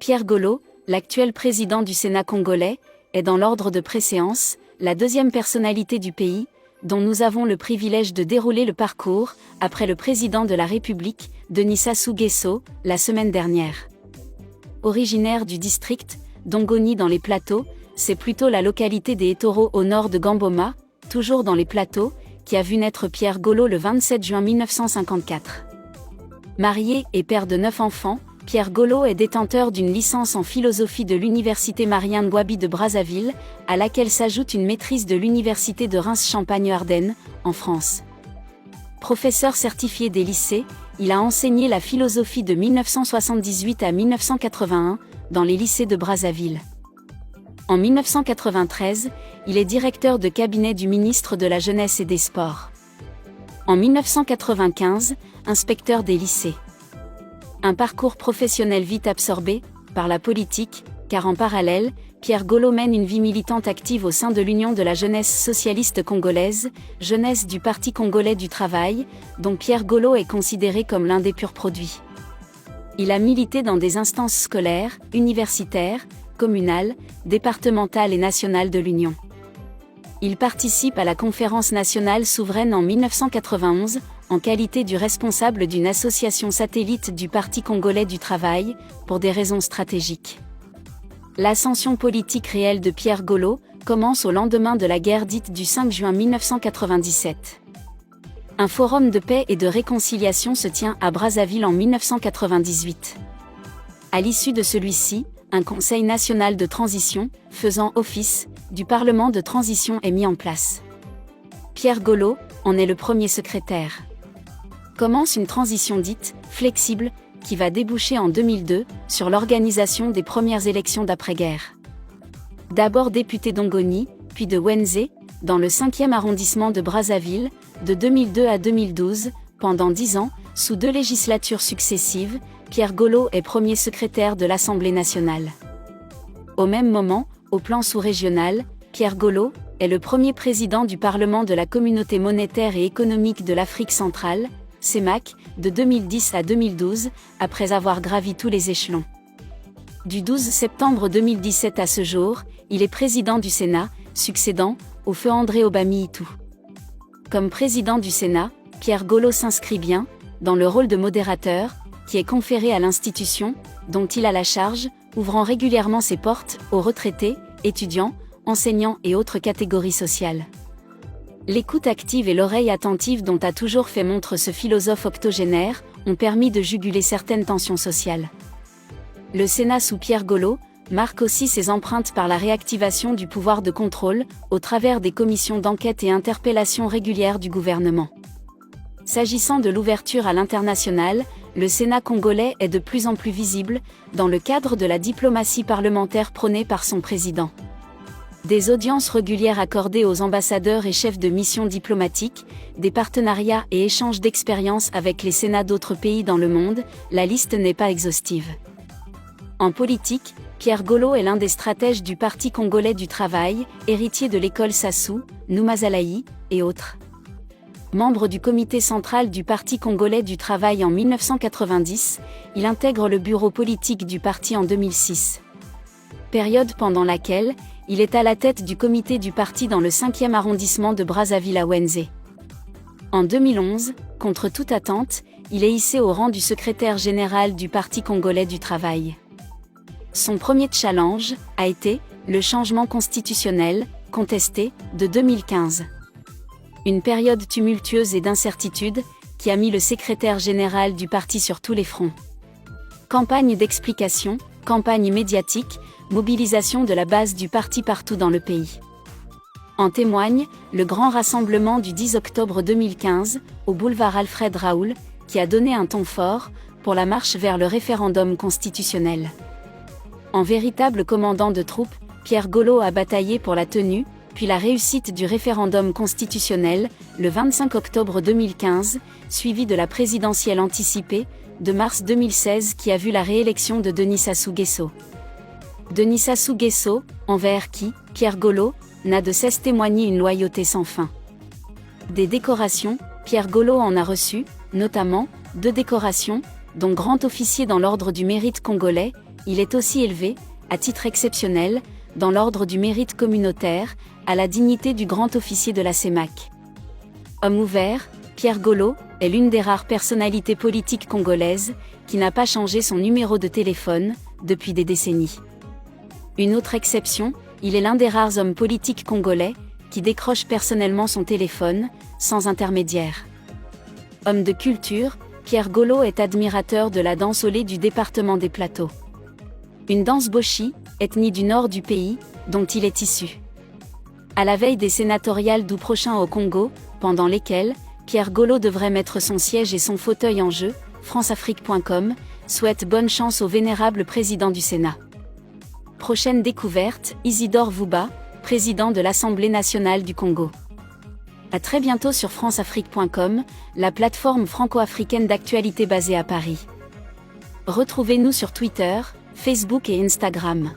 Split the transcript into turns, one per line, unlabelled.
Pierre Golo, l'actuel président du Sénat congolais, est dans l'ordre de préséance, la deuxième personnalité du pays, dont nous avons le privilège de dérouler le parcours, après le président de la République, Denis Sassou Nguesso, la semaine dernière. Originaire du district d'Ongoni dans les Plateaux, c'est plutôt la localité des Etoro au nord de Gamboma, toujours dans les Plateaux, qui a vu naître Pierre Golo le 27 juin 1954. Marié et père de 9 enfants, Pierre Golo est détenteur d'une licence en philosophie de l'Université Marien Ngouabi de Brazzaville, à laquelle s'ajoute une maîtrise de l'Université de Reims-Champagne-Ardenne, en France. Professeur certifié des lycées, il a enseigné la philosophie de 1978 à 1981, dans les lycées de Brazzaville. En 1993, il est directeur de cabinet du ministre de la Jeunesse et des Sports. En 1995, inspecteur des lycées. Un parcours professionnel vite absorbé par la politique, car en parallèle, Pierre Golo mène une vie militante active au sein de l'Union de la jeunesse socialiste congolaise, jeunesse du Parti congolais du travail, dont Pierre Golo est considéré comme l'un des purs produits. Il a milité dans des instances scolaires, universitaires, communales, départementales et nationales de l'Union. Il participe à la Conférence nationale souveraine en 1991, en qualité du responsable d'une association satellite du Parti congolais du travail, pour des raisons stratégiques. L'ascension politique réelle de Pierre Golo commence au lendemain de la guerre dite du 5 juin 1997. Un forum de paix et de réconciliation se tient à Brazzaville en 1998. À l'issue de celui-ci, un Conseil national de transition, faisant office du Parlement de transition est mis en place. Pierre Golo en est le premier secrétaire. Commence une transition dite « flexible » qui va déboucher en 2002 sur l'organisation des premières élections d'après-guerre. D'abord député d'Ongoni, puis de Wenzé, dans le 5e arrondissement de Brazzaville, de 2002 à 2012, pendant 10 ans, sous 2 législatures successives, Pierre Golo est premier secrétaire de l'Assemblée nationale. Au même moment, au plan sous-régional, Pierre Golo est le premier président du Parlement de la Communauté monétaire et économique de l'Afrique centrale, CEMAC, de 2010 à 2012, après avoir gravi tous les échelons. Du 12 septembre 2017 à ce jour, il est président du Sénat, succédant au feu André Obami-Itou. Comme président du Sénat, Pierre Golo s'inscrit bien dans le rôle de modérateur, qui est conféré à l'institution, dont il a la charge, ouvrant régulièrement ses portes aux retraités, étudiants, enseignants et autres catégories sociales. L'écoute active et l'oreille attentive dont a toujours fait montre ce philosophe octogénaire ont permis de juguler certaines tensions sociales. Le Sénat sous Pierre Golo marque aussi ses empreintes par la réactivation du pouvoir de contrôle, au travers des commissions d'enquête et interpellations régulières du gouvernement. S'agissant de l'ouverture à l'international, le Sénat congolais est de plus en plus visible, dans le cadre de la diplomatie parlementaire prônée par son président. Des audiences régulières accordées aux ambassadeurs et chefs de mission diplomatiques, des partenariats et échanges d'expériences avec les Sénats d'autres pays dans le monde, la liste n'est pas exhaustive. En politique, Pierre Golo est l'un des stratèges du Parti congolais du travail, héritier de l'école Sassou, Noumazalaï, et autres. Membre du comité central du Parti congolais du travail en 1990, il intègre le bureau politique du parti en 2006. Période pendant laquelle, il est à la tête du comité du parti dans le 5e arrondissement de Brazzaville à Wenzé. En 2011, contre toute attente, il est hissé au rang du secrétaire général du Parti congolais du travail. Son premier challenge a été le changement constitutionnel, contesté, de 2015. Une période tumultueuse et d'incertitude, qui a mis le secrétaire général du parti sur tous les fronts. Campagne d'explication, campagne médiatique, mobilisation de la base du parti partout dans le pays. En témoigne, le grand rassemblement du 10 octobre 2015, au boulevard Alfred Raoul, qui a donné un ton fort, pour la marche vers le référendum constitutionnel. En véritable commandant de troupes, Pierre Golo a bataillé pour la tenue, puis la réussite du référendum constitutionnel, le 25 octobre 2015, suivi de la présidentielle anticipée, de mars 2016 qui a vu la réélection de Denis Sassou Nguesso. Denis Sassou Nguesso, envers qui, Pierre Golo, n'a de cesse témoigné une loyauté sans fin. Des décorations, Pierre Golo en a reçu, notamment, 2 décorations, dont grand officier dans l'ordre du mérite congolais, il est aussi élevé, à titre exceptionnel, dans l'ordre du mérite communautaire, à la dignité du grand officier de la CEMAC. Homme ouvert, Pierre Golo est l'une des rares personnalités politiques congolaises qui n'a pas changé son numéro de téléphone depuis des décennies. Une autre exception, il est l'un des rares hommes politiques congolais qui décroche personnellement son téléphone, sans intermédiaire. Homme de culture, Pierre Golo est admirateur de la danse olé du département des Plateaux. Une danse boshi, ethnie du nord du pays, dont il est issu. À la veille des sénatoriales d'août prochain au Congo, pendant lesquelles Pierre Golo devrait mettre son siège et son fauteuil en jeu, franceafrique.com souhaite bonne chance au vénérable président du Sénat. Prochaine découverte, Isidore Vouba, président de l'Assemblée nationale du Congo. À très bientôt sur franceafrique.com, la plateforme franco-africaine d'actualité basée à Paris. Retrouvez-nous sur Twitter, Facebook et Instagram.